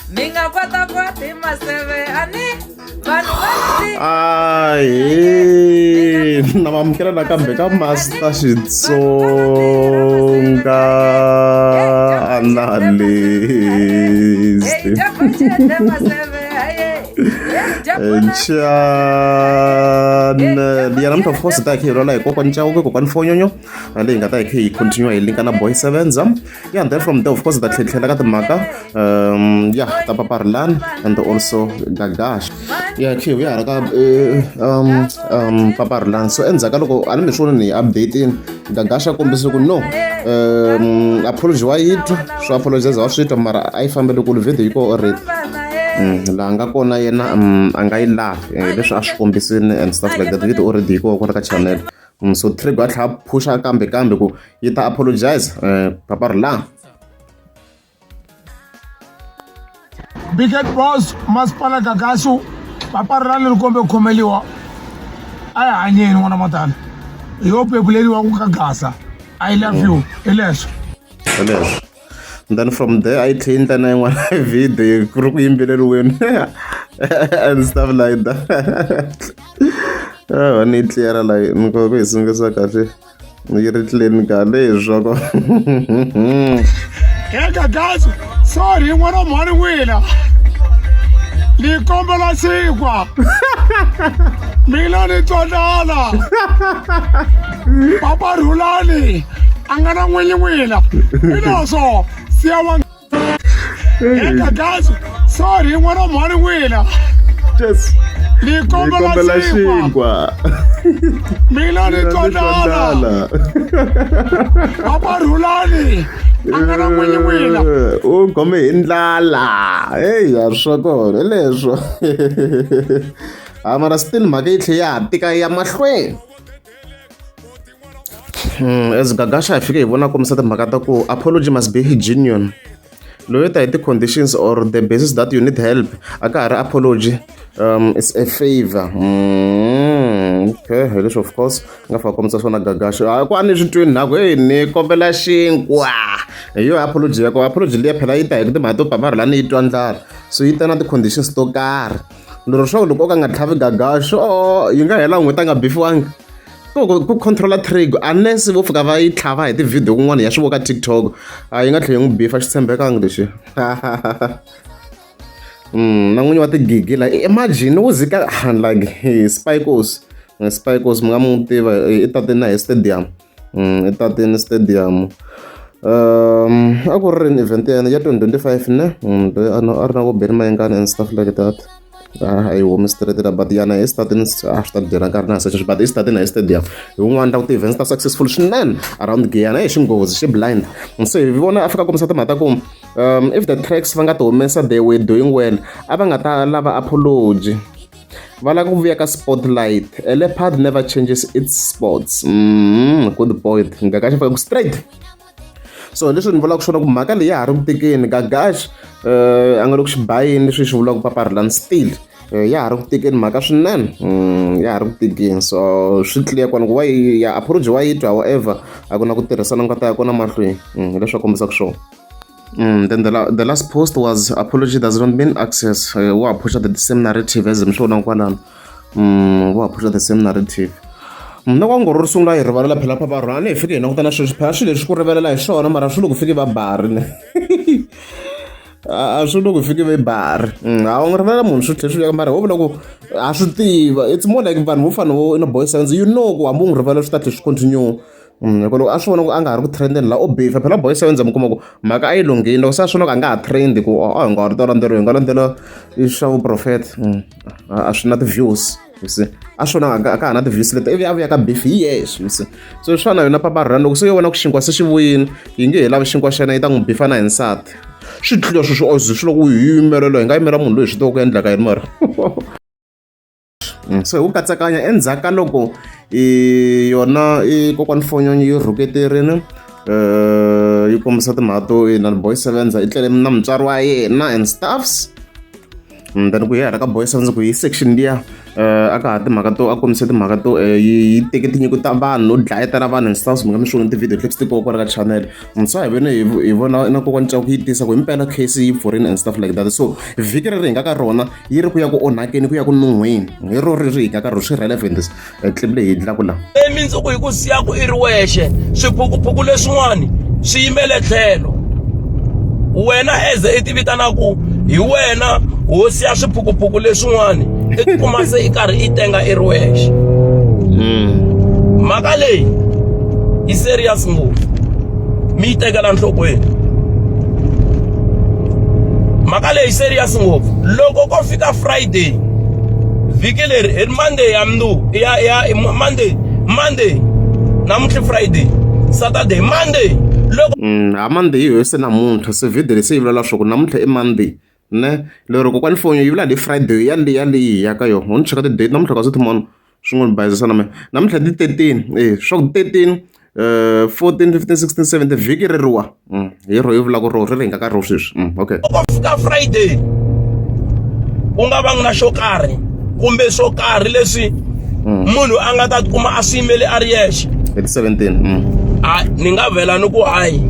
mi nga kota kwati maseve ani vanhu navamukela nakambe ka Master Xitsonga analyst channel ya namhlanje of course ta khe rola kokwana chawo kokwana fonyonyo leyi nga ta hi continue hi linka na Boy Sevenza yeah, and then from there of course ta tlhelela ka timhaka ta Paparilani and also Gagash yeah khe ya ra ka Paparilani so endzhaku loko a ni mi swona ni update Gagash a kombise ku no apology wa yitwa swo apologize wa switwa mara a yi fambele ku video yi ko already laha nga kona yena a nga yi lavi leswi a swi kombisini and stuff like that video already yi kona ka channel so Trigger a tlha pusha kambe ku yi ta apologize Paparilani. Big Head Boss Masipala Gagash Paparilani ri kombe khomeliwa a hi hanyeni n'wana matala hi yo pepuleliwa ku Gagasa I love you leswo. Then from there I cleaned and I want a video ku and stuff like that. I need clear like nko be singa sa kahle ni ri clean ka leswo ko. Gagash sorry n'wana mhani wina ni kombela sikwa mina ni tsonala Paparilani a nga na n'winyi wina hileswo siyawa Gagash sorry n'wana mhani wina Just ni kombela sikwa mina ni tsonala Paparilani a nga na n'winyi wina u khome hi ndlala hey ya swa kona leswo mara still mhaka yi tlhe ya tika ya mahlweni as Gagash a fika hi vona kombisa timhaka ta ku apology must be genuine loyi ta hi ti-conditions or the basis that you need help a ka ha ri apology it's a favor okay hi leswi of course nga fika kombisa swona Gagash ku a ni swi twini naku hey ni kombela xinkwa hi yo apology yako apology leyi phela yi ta hi ku timhaka to Paparilani yi twa ndlala so yi ta na ti-conditions to karhi lero swa loko o ka nga tlhavi Gagash yi nga hela n'hweti a nga bifiwangi ku controller Trigger unless vo fika va yi tlhava hi ti-video kun'wana ya swi vo ka TikTok yi nga tlhela yi n'wi bifa xi tshembekanga lexi na n'winyi wa tigigi la imagine wo zika like Spikos mi nga mu tiva i tatini na hi stadium i tatini stadium a ku ri ri event ya 2025 ne a ri na vo Benny Mayengani and stuff like that I home straight but yana hi starting after dyela nkarhi na search but i starting hi stadium hi wun'wana ta ku ti-events ta successful swinene around Giyana hi xinghozi xi blind so hi vona a fika kombisa timhaka ta ku if the tracks va nga ti humesa they were doing well a va nga ta lava apology va lava ku vuya ka spotlight a leopard never changes its spots good point Gagash fika ku straight so leswi ni vulaka swona ku mhaka leyi ya ha ri ku tekeni Gagash a nga le ku xi bayeni leswi hi swi vulaka Paparilani still ya ha ri ku tekeni mhaka swinene ya ha ri ku tekeni so swi clear kona ku wa ya apology wa yi twa however a ku na ku tirhisana nga ta ya kona mahlweni hi leswi a kombisaka swona then the last post was apology does not mean access wa pusha the same narrative as mi swi vona kwalano wa pusha the same narrative na kwa ngoro ri sungula hi rivalela phela Paparilani hi fike hi langutana sweswi phela swilo leswi ku rivelela hi swona mara swi loko fike va bari ne a swi loko fike va bari a wu nga rivelela munhu swi tlhe swi veka mara ho vula ku a swi tiva it's more like vanhu vo fana vo na Boy Sevenza you know ku hambi u n'wi rivelela swi ta tlhe swi continue loko a swi vona ku a nga ha ri ku trendeni la o bifa phela Boy Sevenza mi kuma ku mhaka a yi lunghini loko se a swi vona ku a nga ha trendi ku hi nga ha ri ta landzeriwa hi nga landzela swa vuprofeta a swi na ti-views you see a swi vona a ka ha na ti-views leti ivi a vuya ka beef yes you see so swi fana na Paparilani loko se yo vona ku xinkwa se xi vuyini yi nge he lavi xinkwa xa yena yi ta n'wi bifa na hi nsati swi tlula sweswi swi loko hi yimelela hi nga yimela munhu loyi swi tiva ku endlaka yini mara so hi ku katsakanya endzhaku ka loko yona kokwani Fonyonyi yi rhuketerini yi kombisa timhaka to na Boy Sevenza i tlele na mutswari wa yena and stuffs then ku ya hala ka Boy Sounds ku hi section liya aka ha timhaka to a kombise timhaka to yi teke tinyiko ta vanhu no dlayetela vanhu and stuff mi nga mi swona ti-video clips ti koka kwala ka channel so hi vene hi vona na kokwani Caka ku yi tisa ku himpela case yi pfurile and stuff like that so vhiki ri hi nga ka rona yi ri ku ya ku onhakeni ku ya ku nuhweni hi ro ri hi nga ka rona swi relevant clip leyi hi dlaku laha mindzuku hi ku siya ku i ri wexe swiphukuphuku leswin'wani swi yimele tlhelo wena eze i tivitanaku hi wena hosi ya swiphukuphuku leswin'wani i tikuma se i karhi i tenga i ri wexe mhaka leyi yi serious ngopfu mi yi tekela nhlokweni mhaka leyi serious ngopfu loko ko fika Friday vhiki leri hi Monday ya mndu ya Monday namuntlha Friday Saturday Monday loko Monday hi se namuntlha se video lesi yi vulavula swa ku namuntlha i Monday ne lero kokwani foni yi vula hi Friday yaleyi ya ka yo ni cheka ti-date namuntlha ka switimono swi n'wi bayizisa na me namuntlha ti 13 swa ku 13 14 15 16 17 vhiki reriwa hi ro yi vula ku ro ri hi nga ka ro sweswi okay ko fika Friday ku nga vangi na xo karhi kumbe swo karhi leswi munhu a nga ta kuma a swiyimele a ri yexe at 17 ni nga vela ni ku hayi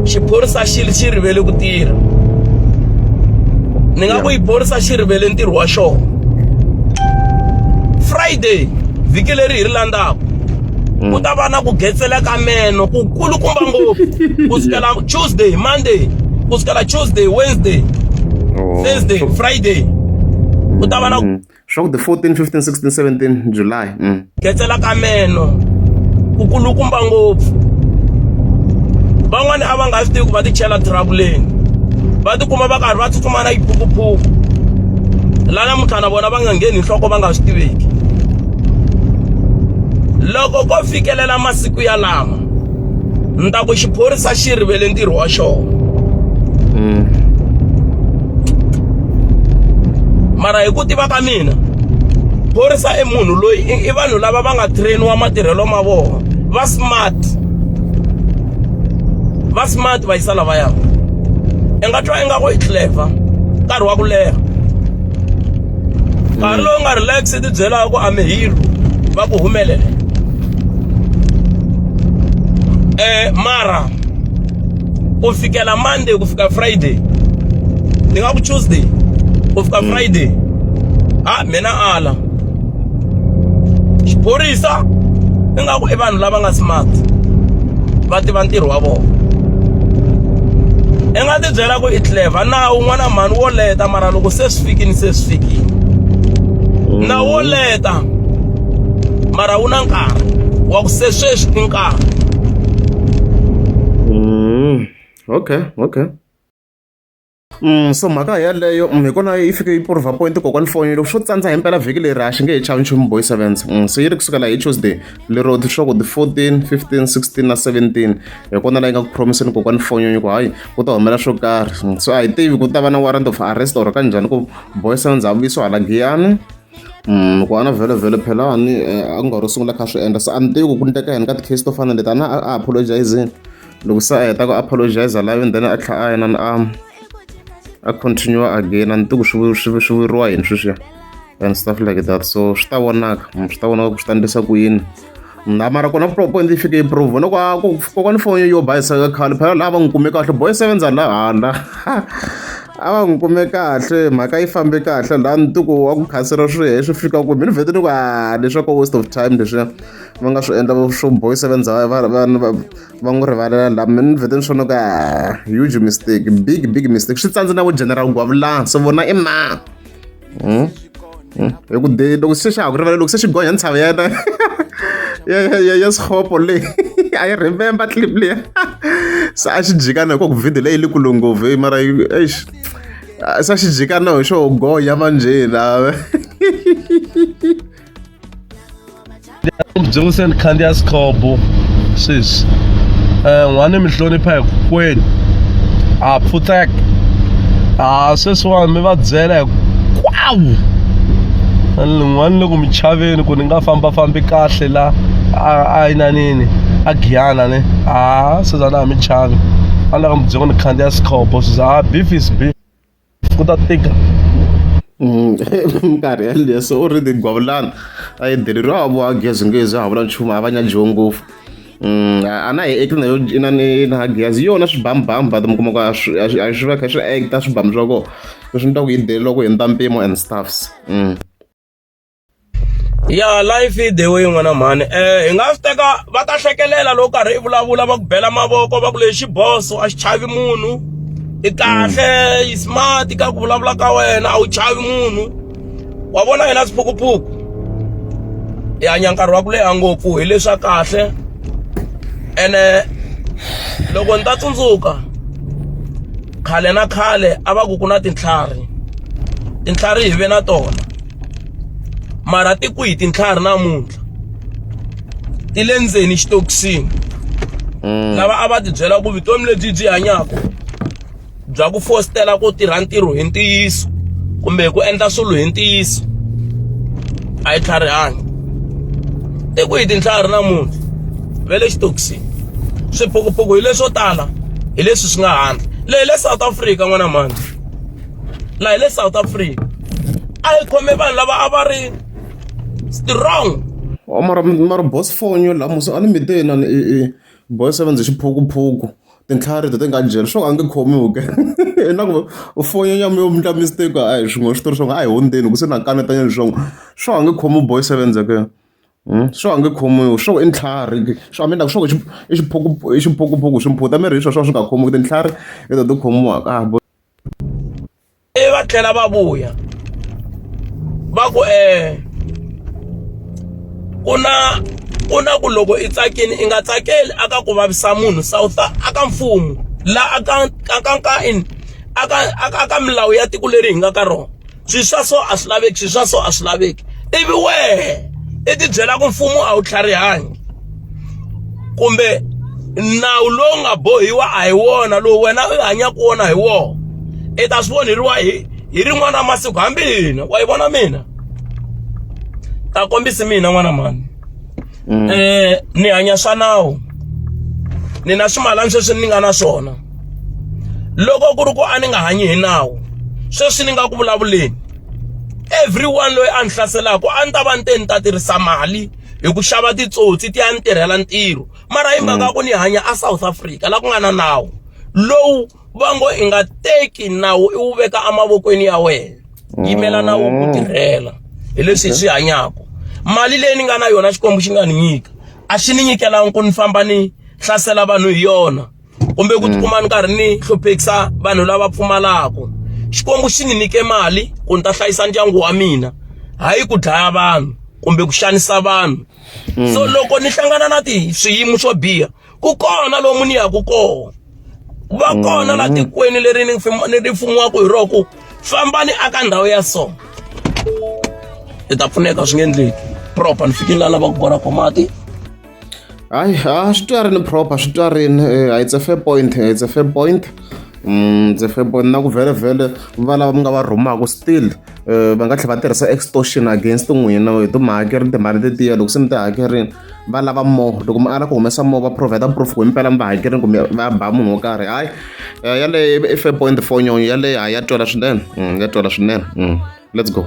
xiphorisa xi rivele ku tirha ni nga ku xiphorisa xi rivele ntirho wa xona Friday vhiki leri hi ri landzaku ku ta va na ku getsela ka meno ku kulukumba ngopfu kusukela Tuesday Monday kusukela Tuesday Wednesday Thursday Friday ku ta va na swa ku the 14 15 16 17 July getsela ka meno ku kulukumba ngopfu van'wani a va nga swi tivi ku va ti chela troubleni va tikuma va karhi va tsutsuma na yiphukuphuku la namuntlha na vona va nga ngheni nhloko va nga swi tiveki loko ko fikelela masiku ya lama ni ta ku xiphorisa xi rivele ntirho wa xona mara hi ku tiva ka mina phorisa i munhu loyi i vanhu lava va nga trainiwa matirhelo ma vona va smart va yisa lava yavo i nga twa i nga ku i clever nkarhi wa ku leha nkarhi lowu nga relax ti byela ku ame hilo va ku humelele mara ku fikela Monday ku fika Friday ni nga ku Tuesday ku fika Friday mina ala xiphorisa i nga ku i vanhu lava nga smart va tiva ntirho wa vona i nga ti byela ku i clever na un'wana mani wo leta mara loko se swi fikini na wo leta mara wu na nkarhi wa ku se sweswi i nkarhi okay so mhaka yaleyo hi kona yi fike yi prova point kokwani foni loko swo tsandza himpela vhiki leri a xi nge hi chavi nchumu Boy Sevens so yi ri kusukela hi Tuesday lero swa ku the 14 15 16 na 17 hi kona la yi nga ku promiseni kokwani foni ku hayi ku ta humela swo karhi so a hi tivi ku ta va na warrant of arrest or ka njhani ku Boy Sevens a vuyisiwa hala Giyani ku ana vhele phelani a nga ro sungula kha swi endla so a ni tivi ku ku ndleka yini ka ti-case to fana leti a apologizini loko se a heta ku apologize live and then a tlha a yena a continue again and tiku swi vuriwa yini sweswiya and stuff like that so swi ta vonaka ku swi ta endlisa ku yini mara kona point yi fike yi prove loko kokwani foni yo bayisa ka khale phela lava n'wi kume kahle Boy Sevens la hala a va n'wi kume kahle mhaka yi fambe kahle laha ni tiku wa ku khasira swi fika ku mini vhete ni ku leswaku waste of time leswiya va nga swi endla swo Boy Sevens va n'wi rivalela laha mini vhete ni swona ku huge mistake big mistake swi tsandze na vo General Gwavulani so vona i ma hi ku loko se xa ha ku rivala loko se xi gonya ntshava yena ya sikhopo leyi a yi remember clip leya se a xi jikana hi ku video leyi li kulu ngopfu mara se a xi jikana hi xo gonya manjheni byongo ni khandziya sikhopo sweswi n'wana mi hlonipha hinkwenu pfutek sweswiwani mi va byela hinkwawo n'wana loko mi chaveni ku ni nga fambafambi kahle la a inanini a Giyana ne sweswi a na ha mi chavi a ni lava mi byongo ni khandziya sikhopo sweswi beef is beef ku ta tika. Minkarhi yaleyo so already gwavulana a yi deleriwa vo gezi a vula nchumu a va nyadyiwe ngopfu. A na hi ekile yo inani na gezi yona swibambamba mi kuma ku a swi va kha swi acta swibambu swa kona leswi ni ta ku yi deleriwa ku hundza mpimo and stuffs. Ya life yi dewe yin'wana mhani hi nga swi teka va ta hlekelela loko karhi i vulavula va ku bela mavoko va ku lexi boso a xi chavi munhu i kahle i smart ka ku vulavula ka wena a wu chavi munhu wa vona hina swiphukuphuku hi hanya nkarhi wa ku leha ngopfu hi leswa kahle ene loko ni ta tsundzuka khale na khale a va ku na tintlhari hi ve na tona mara ti kwihi tintlhari namuntlha ti le ndzeni xitokisini lava a va ti byela ku vutomi lebyi byi hanyaka bya ku fostela ku tirha ntirho hi ntiyiso kumbe ku endla swilo hi ntiyiso a yi tlharihanyi ti kwihi tintlhari namuntlha ve le xitokisini swiphukuphuku hi leswo tala hi leswi swi nga handle lehi le South Africa n'wana mani laha hi le South Africa a yi khome vanhu lava a va ri strong. Mara boss phone yo laha musi a ni miteni ni boy 7 xiphukuphuku tintlhari ti nga jeli swo a nge khomiwi ke na ku phone ya mi yo mndla mistake a hi swin'we switori swo a hi hundzeni ku se na kanetanya leswo swo a nge khomi boy 7 ke swo a nge khomiwi swo i ntlhari swo amenda swo i xiphukuphuku swi mphuta miri hi swo swi nga khomiwi tintlhari i to ti khomiwa va tlhela va vuya va ku ku na ku loko i tsakini i nga tsakeli aka ku vavisa munhu aka mfumo la aka milawu ya tiko leri hi nga ka rona swilo swa so a swi laveki swilo swa so a swi laveki ivi wehe i ti byela ku mfumo a wu tlharihanyi kumbe nawu lowu nga bohiwa a hi wona lowu wena u hanyaka wona hi wona i ta swi voneriwa hi rin'wana ra masiku hambi hina wa yi vona mina ta kombisi mina n'wana mani ni hanya swa nawu ni na swimalana sweswi ni nga na swona loko ku ri ku a ni nga hanyi hi nawu sweswi ni nga ku vulavuleni everyone loyi a ni hlaselaku a ni ta va ni ta tirhisa mali hi ku xava titsotsi ti ya ni tirhela ntirho mara hi mhaka ku ni hanya a South Africa la ku nga na nawu lowu va ngo i nga teki nawu i wu veka emavokweni ya wena yimela nawu ku tirhela hi leswi swi hanyaka mali leyi ni nga na yona xikwembu xi nga ni nyika a xi ni nyikelangi ku ni famba ni hlasela vanhu hi yona kumbe ku tikuma ni karhi ni hluphekisa vanhu lava pfumalaka xikwembu xi ni nyike mali ku ni ta hlayisa ndyangu wa mina hayi ku dlaya vanhu kumbe ku xanisa vanhu so loko ni hlangana na swiyimo swo biha ku kona lomu ni yaku kona va kona la tikweni leri ni ri pfuniwaka hi roko fambani aka ndhawu ya so i ta pfuneka swi nge endleki proper ni fikile lava ku bora komati hayi swi twarini proper swi twarini it's a fair point it's a fair point na ku vhele va lava mi nga va rhumaka still va nga tlhela va tirhisa extortion against n'wina hi timali letiya loko se mi ti hakerini va lava more loko mi ala ku humesa more va provide proof ku impela mi va hakerini kumbe va ba munhu wo karhi hayi yaleyo i fair point for nyonyo yaleyo hayi ya twela swinene let's go.